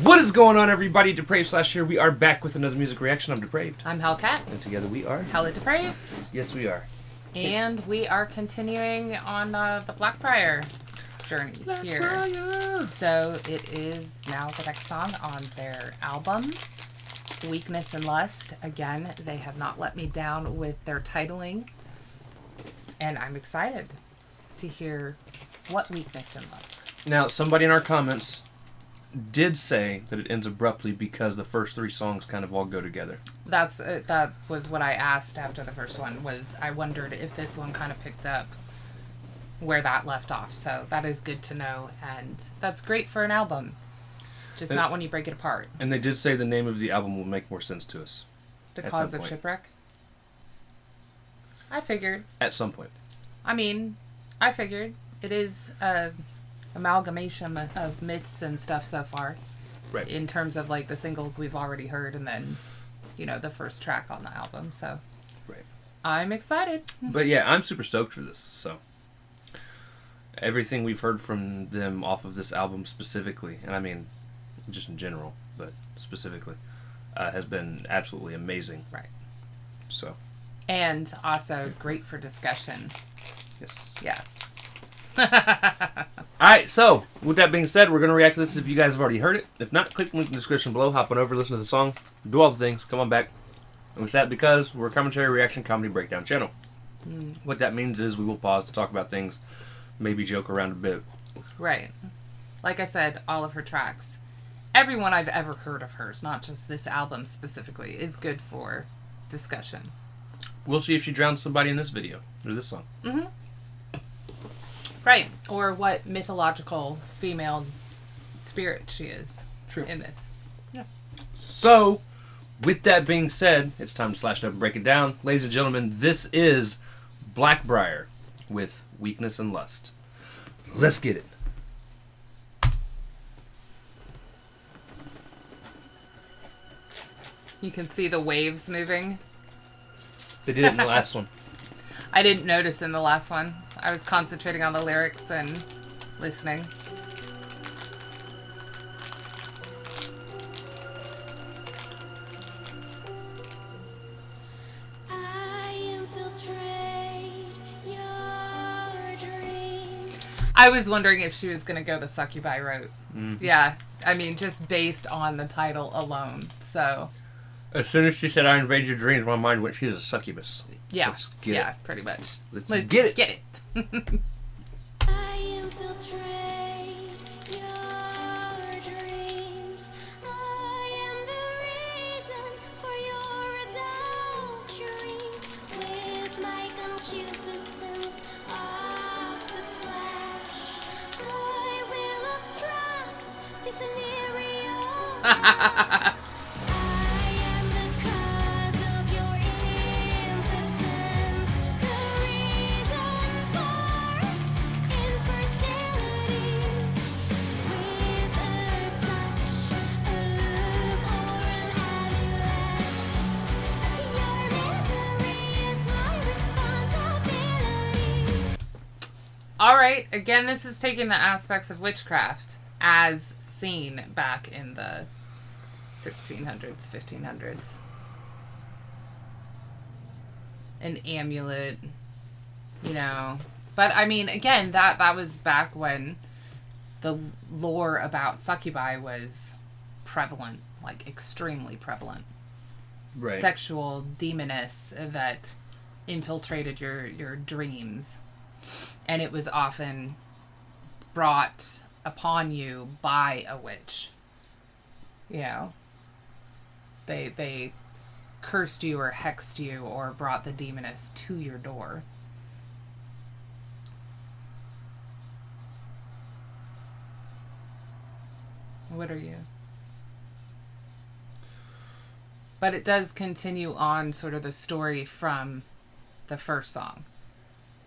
What is going on, everybody? Depraved Slash here. We are back with another music reaction. I'm Depraved. I'm Hellcat. And together we are HellaDepraved. Yes, we are. And we are continuing on the Blackbriar journey here. So it is now the next song on their album, Weakness and Lust. Again, they have not let me down with their titling. And I'm excited to hear what Weakness and Lust. Now, somebody in our comments did say that it ends abruptly because the first three songs kind of all go together. That was what I asked after the first one. Was I wondered if this one kind of picked up where that left off. So that is good to know, and that's great for an album. Just not when you break it apart. And they did say the name of the album will make more sense to us. The Cause of Shipwreck? I figured. At some point. I mean, I figured. It is a amalgamation of myths and stuff so far. Right. In terms of like the singles we've already heard and then, the first track on the album. So right. I'm excited. But yeah, I'm super stoked for this. So everything we've heard from them off of this album specifically, and I mean just in general, but specifically, has been absolutely amazing. Right. So. And also great for discussion. Yes. Yeah. Alright, so with that being said, we're going to react to this if you guys have already heard it. If not, click the link in the description below, hop on over, listen to the song, do all the things, come on back. And with that, because we're a commentary, reaction, comedy, breakdown channel. What that means is we will pause to talk about things, maybe joke around a bit. Right. Like I said, all of her tracks, everyone I've ever heard of hers, not just this album specifically, is good for discussion. We'll see if she drowns somebody in this video, or this song. Mm-hmm. Right. Or what mythological female spirit she is. True. In this. Yeah. So, with that being said, it's time to slash it up and break it down. Ladies and gentlemen, this is Blackbriar with Weakness and Lust. Let's get it. You can see the waves moving. They did it in the last one. I didn't notice in the last one. I was concentrating on the lyrics and listening. I was wondering if she was going to go the succubi route. Mm-hmm. Yeah. I mean, just based on the title alone. So. As soon as she said, "I invade your dreams," my mind went, she's a succubus. Yeah. Let's get it. Pretty much. Let's get it. Get it. I infiltrate your dreams. I am the reason for your adultery with my concupiscence of the flesh. I will obstruct the venereal. Alright, again, this is taking the aspects of witchcraft as seen back in the 1600s, 1500s. An amulet, But, I mean, again, that was back when the lore about succubi was prevalent, like extremely prevalent. Right. Sexual demoness that infiltrated your dreams. And it was often brought upon you by a witch. They cursed you or hexed you or brought the demoness to your door. What are you? But it does continue on sort of the story from the first song,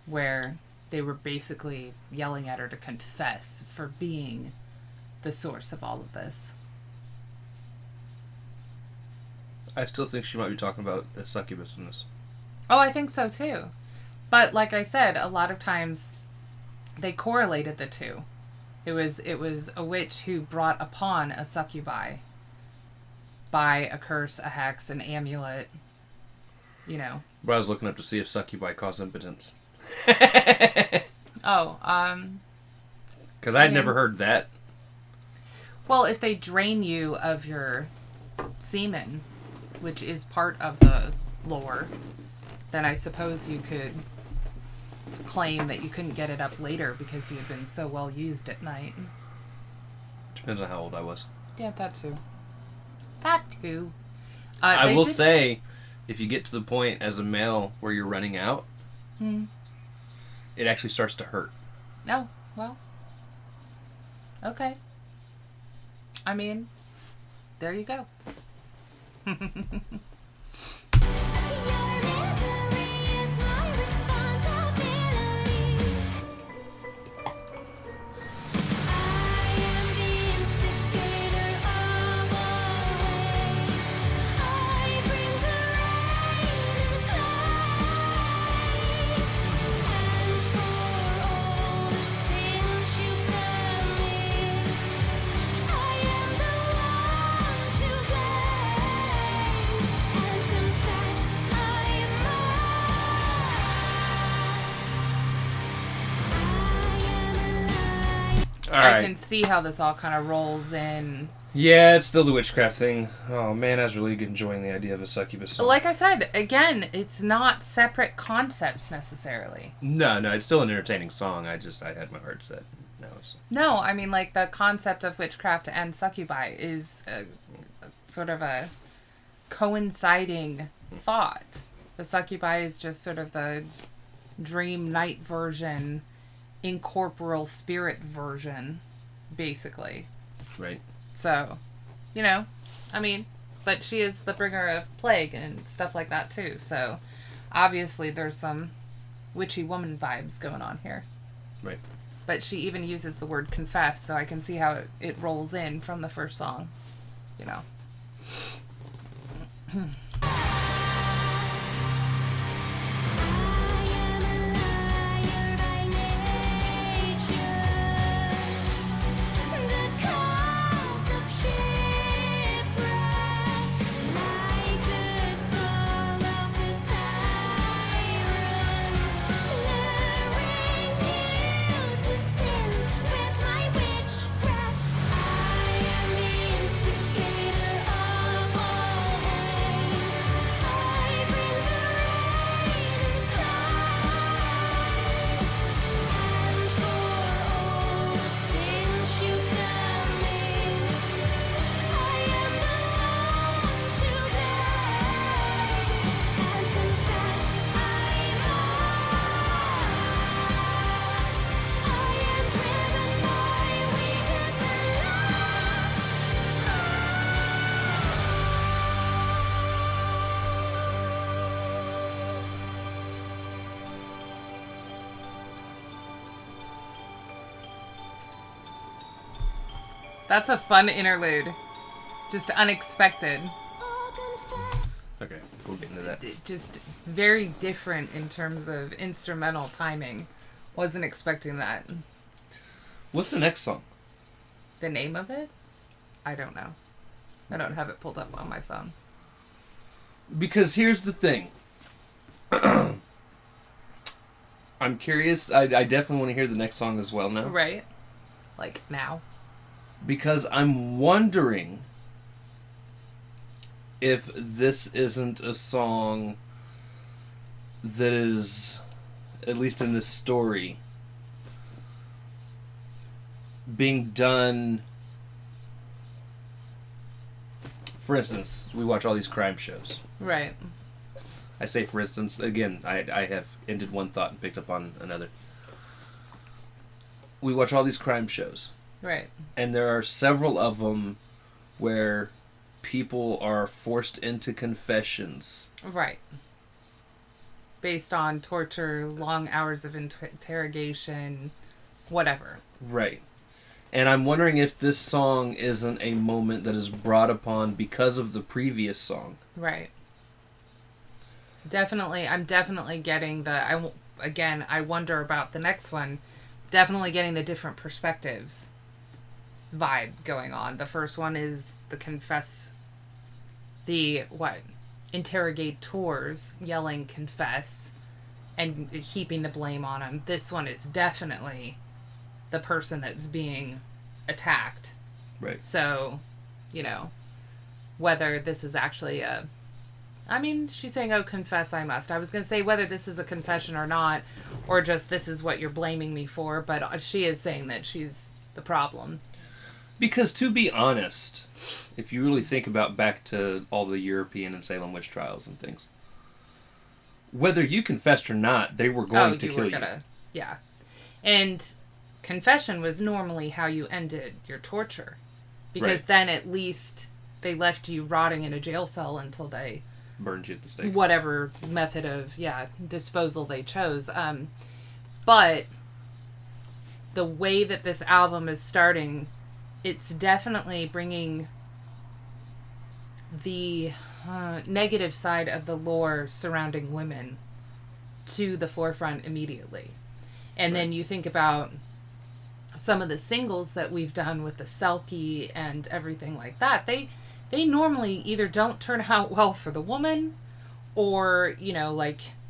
where they were basically yelling at her to confess for being the source of all of this. I still think she might be talking about a succubus in this. Oh, I think so too. But like I said, a lot of times they correlated the two. It was a witch who brought upon a succubi by a curse, a hex, an amulet, you know. But I was looking up to see if succubi cause impotence. Oh, Because I'd never heard that. well, if they drain you of your semen, which is part of the lore, then I suppose you could claim that you couldn't get it up later because you had been so well used at night. Depends on how old I was. Yeah, that too. That too. I will say, if you get to the point as a male where you're running out, it actually starts to hurt. No, well. Okay. I mean, there you go. Your misery is my responsibility. I am the instigator of all hate. I bring the rain and flame, and for all the sins you commit, I am the one to blame, and confess I must. All right. I can see how this all kind of rolls in. Yeah, it's still the witchcraft thing. Oh man, I was really enjoying the idea of a succubus song. Like I said, again, it's not separate concepts necessarily. No, it's still an entertaining song. I had my heart set. No, I mean, like, the concept of witchcraft and succubi is a sort of a coinciding thought. The succubi is just sort of the dream night version, incorporeal spirit version, basically. Right. So, you know, I mean, but she is the bringer of plague and stuff like that too. So, obviously, there's some witchy woman vibes going on here. Right. But she even uses the word confess, so I can see how it rolls in from the first song. You know. That's a fun interlude. Just unexpected. Okay, we'll get into that. Just very different in terms of instrumental timing. Wasn't expecting that. What's the next song? The name of it? I don't know. I don't have it pulled up on my phone. Because here's the thing. I'm curious. I definitely want to hear the next song as well now. Right? Like now. Because I'm wondering if this isn't a song that is, at least in this story, being done. For instance, we watch all these crime shows. Right. I say for instance, again, I have ended one thought and picked up on another. We watch all these crime shows. Right. And there are several of them where people are forced into confessions. Right. Based on torture, long hours of interrogation, whatever. Right. And I'm wondering if this song isn't a moment that is brought upon because of the previous song. Right. Definitely, I'm definitely getting the... again, I wonder about the next one. Definitely getting the different perspectives vibe going on. The first one is interrogators yelling confess and heaping the blame on him. This one is definitely the person that's being attacked. Right. So, whether this is actually she's saying, oh, confess I must. I was going to say whether this is a confession or not, or just this is what you're blaming me for, but she is saying that she's the problem. Because to be honest, if you really think about back to all the European and Salem witch trials and things, whether you confessed or not, they were going to kill you. Yeah. And confession was normally how you ended your torture. Because then at least they left you rotting in a jail cell until they burned you at the stake. Whatever method of, disposal they chose. But the way that this album is starting, it's definitely bringing the negative side of the lore surrounding women to the forefront immediately. And then you think about some of the singles that we've done with the Selkie and everything like that. They normally either don't turn out well for the woman, or,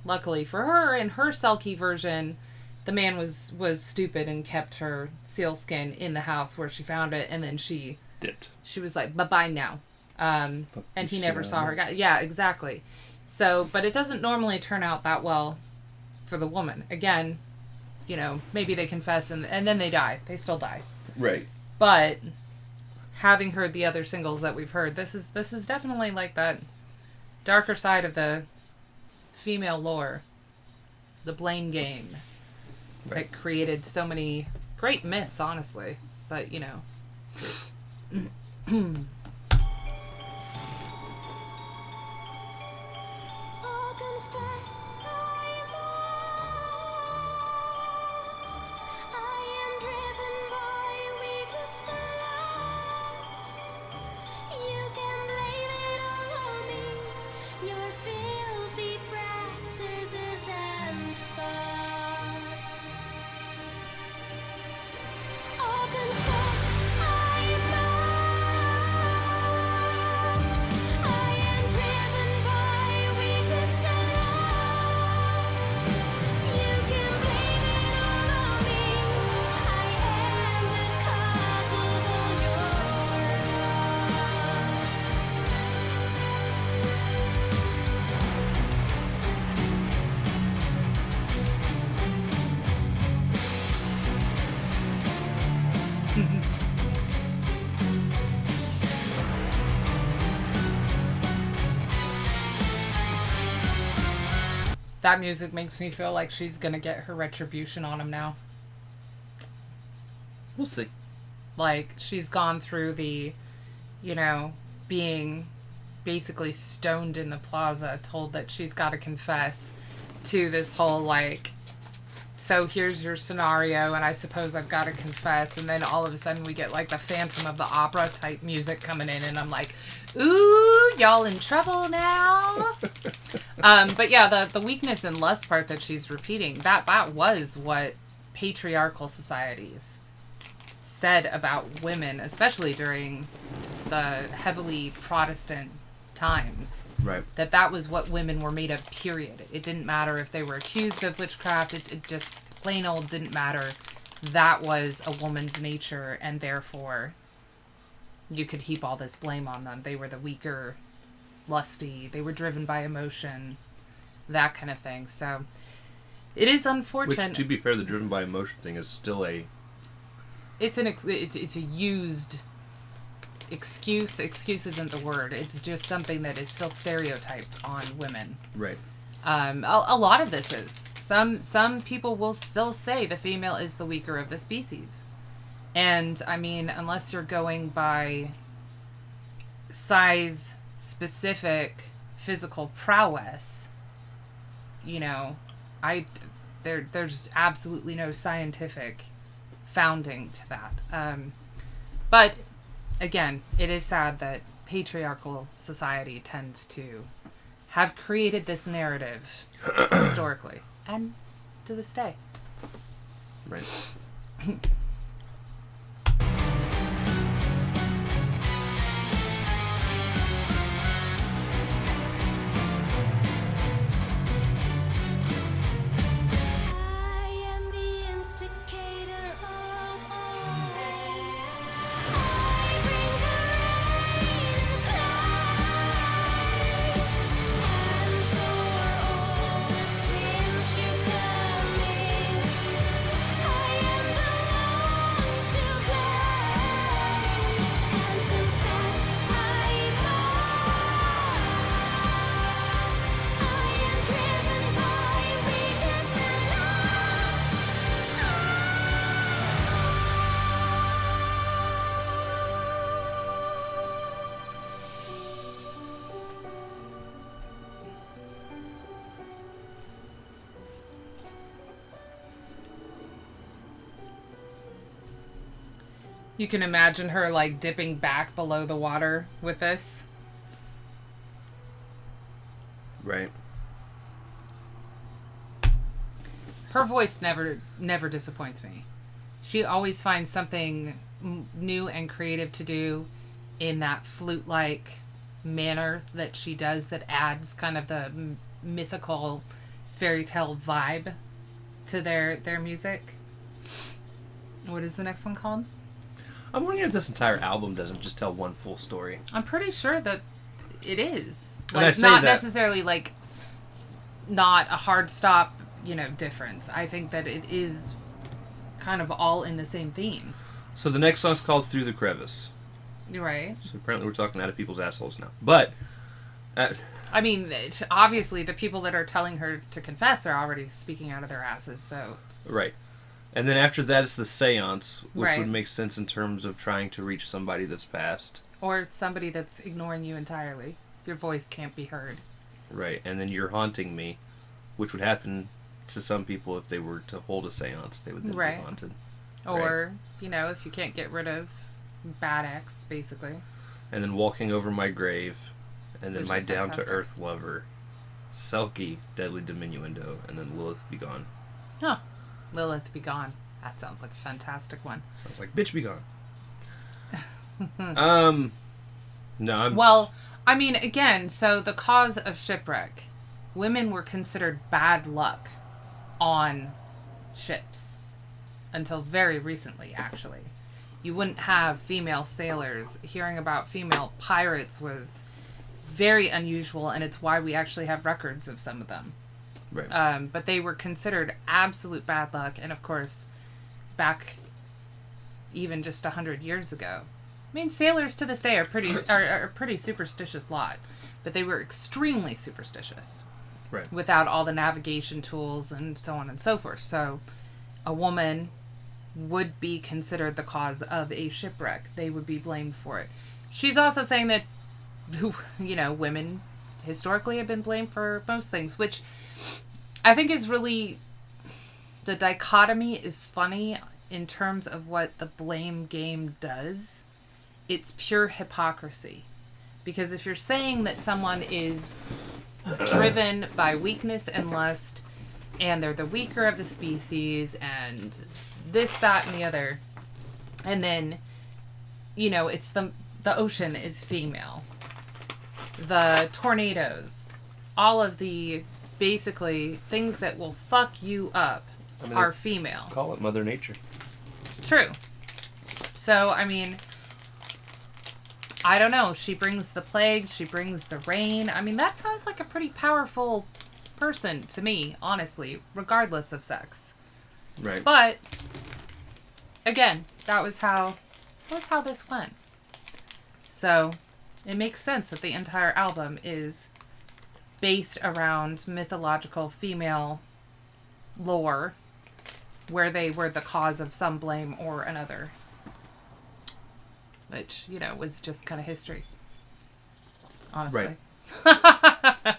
luckily for her, in her Selkie version, the man was stupid and kept her sealskin in the house where she found it, and then she dipped. She was like, bye-bye now. And he never saw her again. Yeah, exactly. So, but it doesn't normally turn out that well for the woman. Again, maybe they confess and then they die. They still die. Right. But having heard the other singles that we've heard, this is definitely like that darker side of the female lore, the blame game, that created so many great myths, honestly. But Oh, confess I must. I am driven by weakness and lust. You can blame it all on me, your filthy practices and fuss. Oh, confess I must. I am driven by weakness and lust. You can blame it all on me. I am the cause of all your loss. that music makes me feel like she's gonna get her retribution on him now. We'll see. Like, she's gone through the, being basically stoned in the plaza, told that she's got to confess, to this whole, so here's your scenario, and I suppose I've got to confess, and then all of a sudden we get, the Phantom of the Opera type music coming in, and I'm like, ooh, y'all in trouble now? But yeah, the weakness and lust part that she's repeating, that was what patriarchal societies said about women, especially during the heavily Protestant times. Right. That was what women were made of, period. It didn't matter if they were accused of witchcraft. It just plain old didn't matter. That was a woman's nature, and therefore you could heap all this blame on them. They were the weaker, lusty. They were driven by emotion, that kind of thing. So it is unfortunate. Which, to be fair, the driven by emotion thing is still a... It's a used excuse. Excuse isn't the word. It's just something that is still stereotyped on women. Right. A lot of this is. Some people will still say the female is the weaker of the species. And, unless you're going by size-specific physical prowess, there's absolutely no scientific founding to that. But, again, it is sad that patriarchal society tends to have created this narrative historically. And to this day. Right. I am the instigator of all hate. I bring the rain and plague, and for all the sins you commit, I am the one to blame, and confess I must. I am driven by weakness and lust. You can imagine her like dipping back below the water with this. Right. Her voice never disappoints me. She always finds something new and creative to do in that flute-like manner that she does that adds kind of the mythical fairy tale vibe to their music. What is the next one called? I'm wondering if this entire album doesn't just tell one full story. I'm pretty sure that it is. And I Like, say not that- necessarily like not a hard stop, difference. I think that it is kind of all in the same theme. So the next song's called Through the Crevice. You're right. So apparently we're talking out of people's assholes now. But, I mean, obviously the people that are telling her to confess are already speaking out of their asses, so... right. And then after that is the seance, which Right. would make sense in terms of trying to reach somebody that's passed. Or somebody that's ignoring you entirely. Your voice can't be heard. Right. And then You're Haunting Me, which would happen to some people if they were to hold a seance. They would then Right. be haunted. Or, if you can't get rid of bad ex, basically. And then Walking Over My Grave. And then Which My is Down-to-Earth Lover. Selkie, Deadly Diminuendo. And then Lilith Be Gone. Huh. Lilith Be Gone. That sounds like a fantastic one. Sounds like Bitch Be Gone. No, I'm... Well, I mean, again, so the cause of shipwreck. Women were considered bad luck on ships. Until very recently, actually. You wouldn't have female sailors. Hearing about female pirates was very unusual, and it's why we actually have records of some of them. Right. But they were considered absolute bad luck, and of course, back even just 100 years ago. I mean, sailors to this day are a pretty superstitious lot, but they were extremely superstitious. Right. Without all the navigation tools and so on and so forth. So, a woman would be considered the cause of a shipwreck. They would be blamed for it. She's also saying that, women historically have been blamed for most things, which I think is really... The dichotomy is funny in terms of what the blame game does. It's pure hypocrisy. Because if you're saying that someone is driven by weakness and lust, and they're the weaker of the species, and this, that, and the other, and then, it's the ocean is female. The tornadoes, all of the, basically, things that will fuck you up are female. Call it Mother Nature. True. So, I mean, I don't know. She brings the plague. She brings the rain. I mean, that sounds like a pretty powerful person to me, honestly, regardless of sex. Right. But, again, that was how this went. So, it makes sense that the entire album is based around mythological female lore where they were the cause of some blame or another. Which, was just kind of history. Honestly. Right.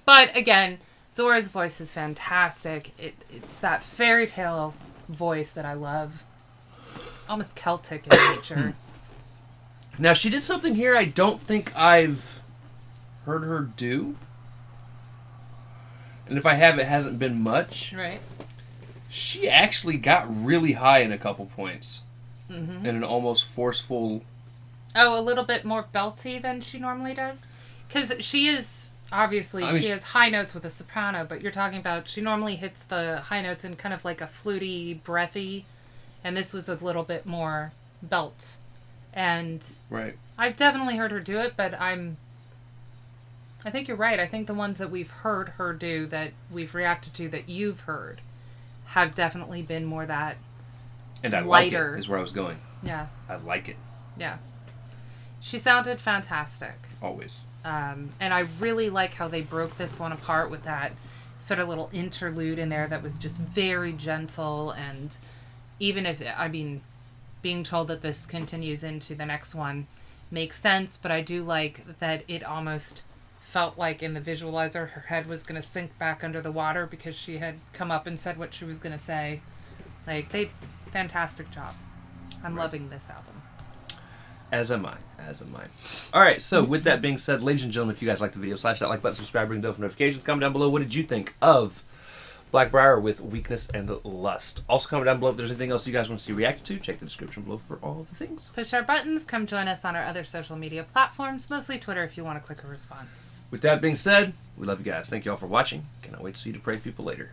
But, again, Zora's voice is fantastic. It's that fairy tale voice that I love. Almost Celtic in nature. Now, she did something here I don't think I've heard her do. And if I have, it hasn't been much. Right. She actually got really high in a couple points. Mm-hmm. In an almost forceful... Oh, a little bit more belty than she normally does? Because she is, obviously, she has high notes with a soprano, but you're talking about, she normally hits the high notes in kind of like a fluty, breathy, and this was a little bit more belt. And Right. I've definitely heard her do it, but I think you're right. I think the ones that we've heard her do, that we've reacted to, that you've heard, have definitely been more that And I lighter. like it, is where I was going. Yeah. I like it. Yeah. She sounded fantastic. Always. And I really like how they broke this one apart with that sort of little interlude in there that was just very gentle. And even if, being told that this continues into the next one makes sense, but I do like that it almost felt like in the visualizer her head was going to sink back under the water because she had come up and said what she was going to say. Like, fantastic job. I'm loving this album. As am I. Alright, so with that being said, ladies and gentlemen, if you guys like the video, slash that like button, subscribe, ring the bell for notifications. Comment down below, what did you think of Blackbriar with Weakness and Lust? Also comment down below if there's anything else you guys want to see reacted to. Check the description below for all the things. Push our buttons. Come join us on our other social media platforms, mostly Twitter if you want a quicker response. With that being said, we love you guys. Thank you all for watching. Cannot wait to see you depraved people later.